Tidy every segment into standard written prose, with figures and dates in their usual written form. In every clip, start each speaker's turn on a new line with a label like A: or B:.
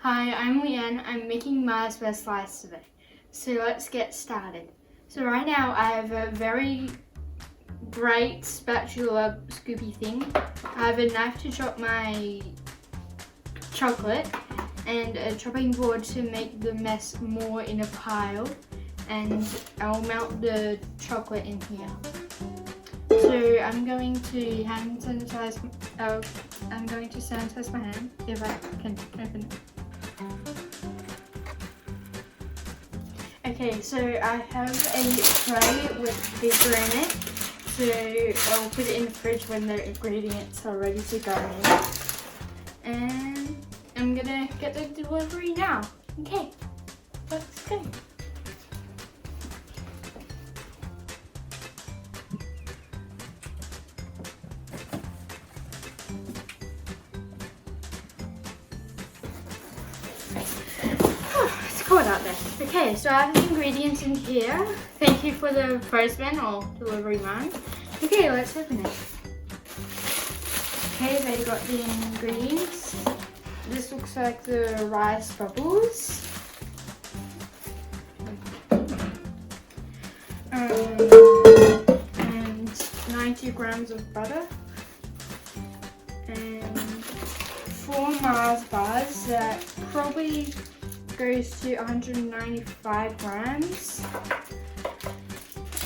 A: Hi, I'm Leanne. I'm making Mars best slice today. So let's get started. So right now I have a very great spatula scoopy thing. I have a knife to chop my chocolate and a chopping board to make the mess more in a pile, and I'll melt the chocolate in here. So I'm going to sanitize my hand if I can open it. Okay, so I have a tray with paper in it, so I'll put it in the fridge when the ingredients are ready to go in. And I'm gonna get the delivery now. Okay, let's go. It's cold out there. Okay, so I have the ingredients in here. Thank you for the postman or delivery man. Okay, let's open it. Okay, they got the ingredients. This looks like the rice bubbles. And 90 grams of butter. And 4 Mars bars that probably goes to 195 grams.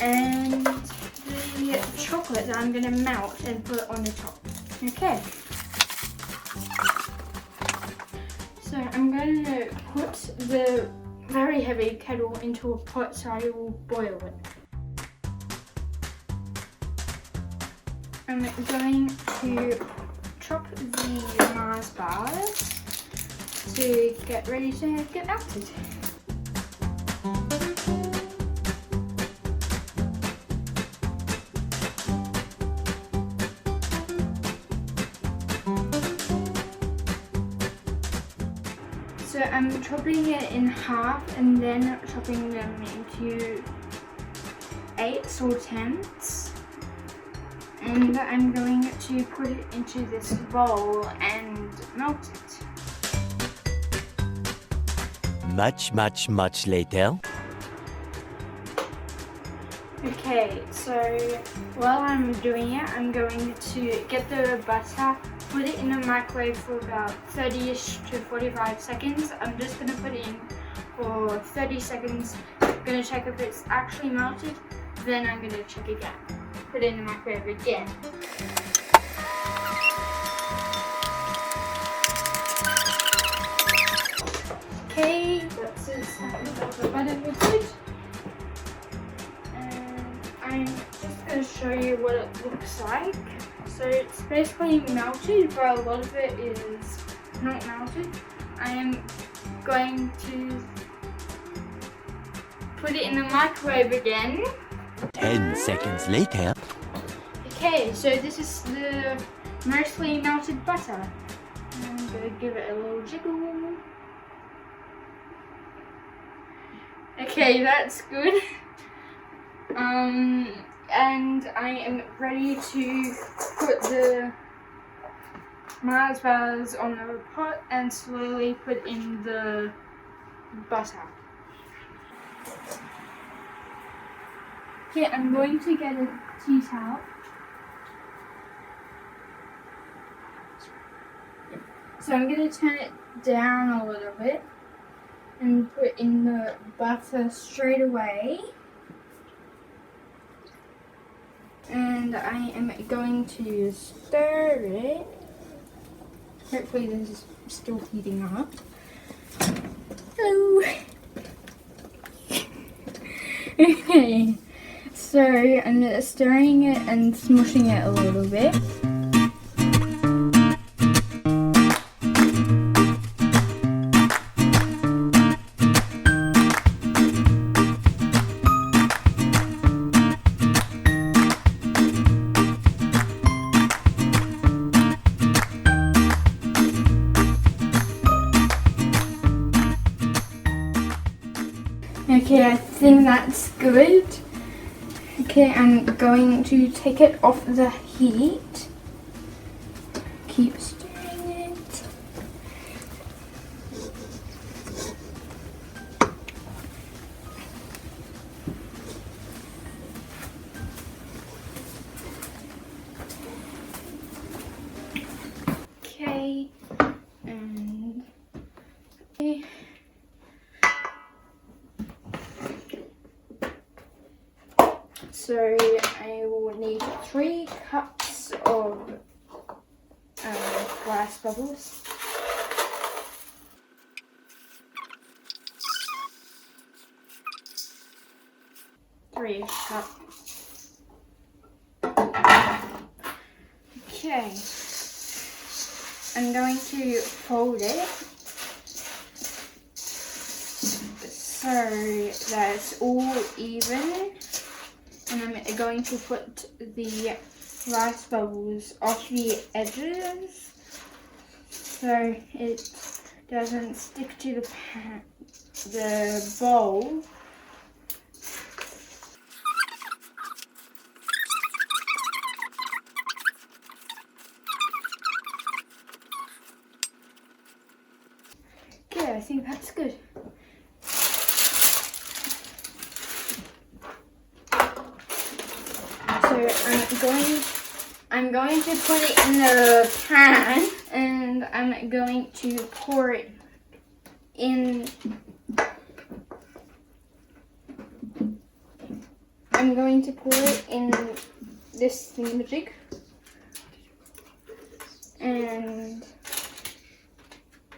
A: And the chocolate that I'm going to melt and put on the top. Okay. So I'm going to put the very heavy kettle into a pot so I will boil it. I'm going to chop the Mars bars to get ready to get melted. So I'm chopping it in half and then chopping them into 8s or 10s. And I'm going to put it into this bowl and melt it.
B: Much later.
A: Okay, so while I'm doing it, I'm going to get the butter, put it in the microwave for about 30-ish to 45 seconds. I'm just going to put it in for 30 seconds. I'm going to check if it's actually melted, then I'm going to check again. Put it in the microwave again. Okay, that's the butter liquid. And I'm just going to show you what it looks like. So it's basically melted, but a lot of it is not melted. I am going to put it in the microwave again.
B: 10 seconds later.
A: Okay, so this is the mostly melted butter. I'm going to give it a little jiggle. Okay, that's good. And I am ready to put the Mars bars on the pot and slowly put in the butter. Okay, I'm going to get a tea towel. So I'm going to turn it down a little bit and put in the butter straight away. And I am going to stir it. Hopefully this is still heating up. Hello. Okay, so I'm stirring it and smushing it a little bit. Okay, I think that's good. Okay, I'm going to take it off the heat. Keep stirring it. So I will need 3 cups of rice bubbles. Three cups. Okay. I'm going to fold it so that it's all even, and I'm going to put the rice bubbles off the edges so it doesn't stick to the bowl. Okay, I think that's good. So I'm going to put it in the pan, and I'm going to pour it in. I'm going to pour it in this thingamajig, and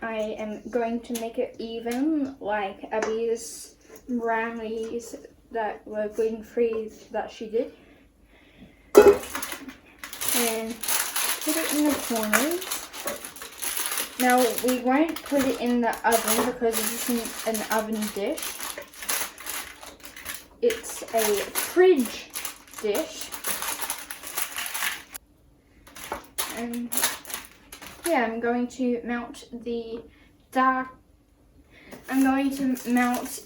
A: I am going to make it even, like Abby's brownies that were gluten-free that she did. And put it in the corners. Now we won't put it in the oven because this isn't an oven dish. It's a fridge dish. And yeah, I'm going to melt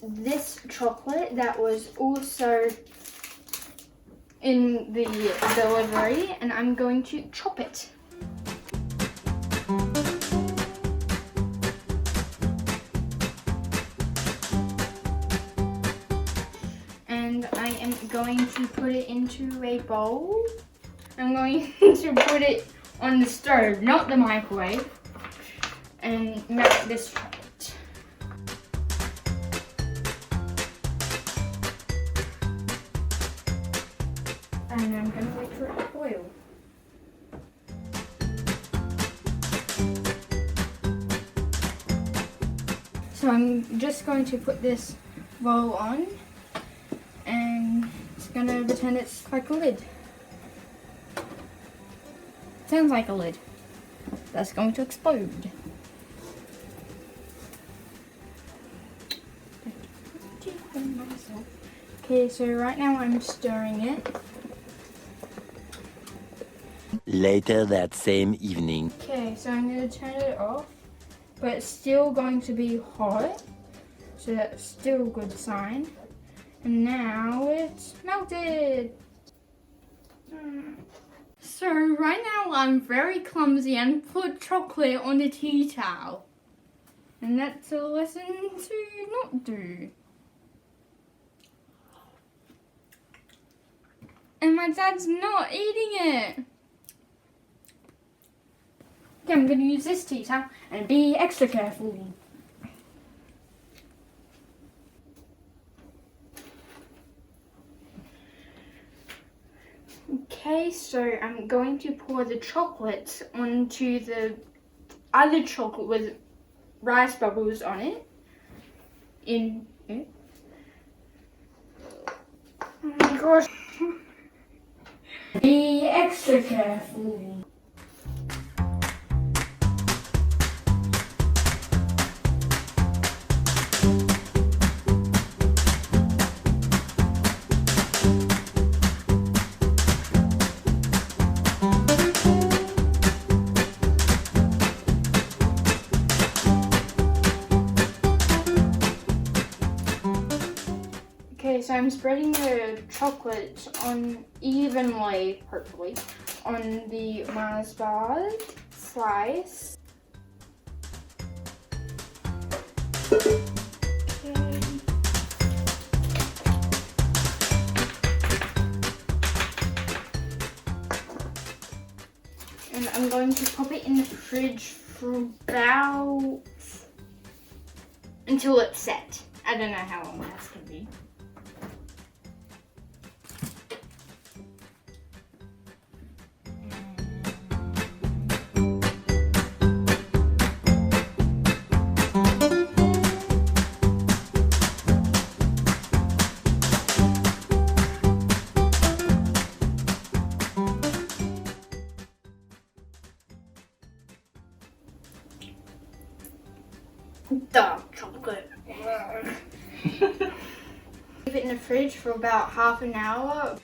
A: this chocolate that was also in the delivery, and I'm going to chop it. And I am going to put it into a bowl. I'm going to put it on the stove, not the microwave, and melt this chocolate. And I'm going to wait for it to boil. So I'm just going to put this bowl on, and it's going to pretend it's like a lid. Sounds like a lid. That's going to explode. Okay, so right now I'm stirring it.
B: Later that same evening.
A: Okay, so I'm going to turn it off, but it's still going to be hot, so that's still a good sign. And now it's melted. So right now I'm very clumsy and put chocolate on the tea towel. And that's a lesson to not do. And my dad's not eating it. Okay, I'm going to use this tea towel and be extra careful. Okay, so I'm going to pour the chocolate onto the other chocolate with rice bubbles on it. In it. Oh my gosh. Be extra careful. Okay, so I'm spreading the chocolate on evenly, hopefully, on the Mars bar slice. Okay. And I'm going to pop it in the fridge for about until it's set. I don't know how long that's going to be. Dark chocolate. Leave it in the fridge for about half an hour.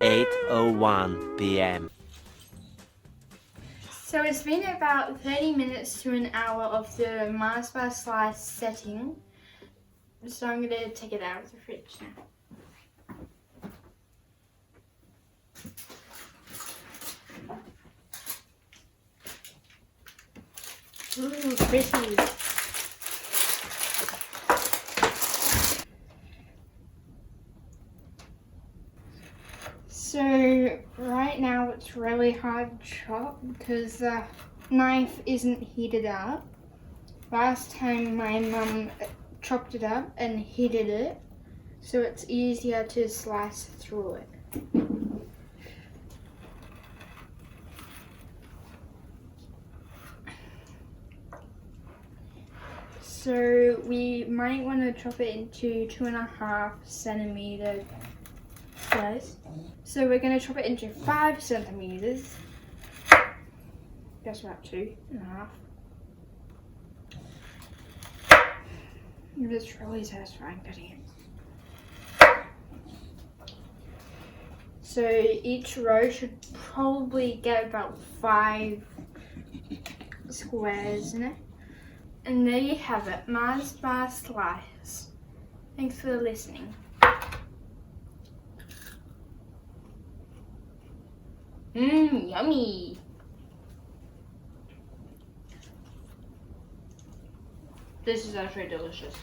B: 8:01 p.m.
A: So it's been about 30 minutes to an hour of the Mars bar slice setting. So I'm going to take it out of the fridge now. Ooh, pretty. So right now it's really hard to chop because the knife isn't heated up. Last time my mum chopped it up and heated it, so it's easier to slice through it. So we might want to chop it into 2.5 centimeter slice. So we're going to chop it into 5 centimeters. That's about 2.5. It's really satisfying cutting it. So each row should probably get about 5 squares in it. And there you have it, Mars bar slice. Thanks for listening. Yummy. This is actually delicious.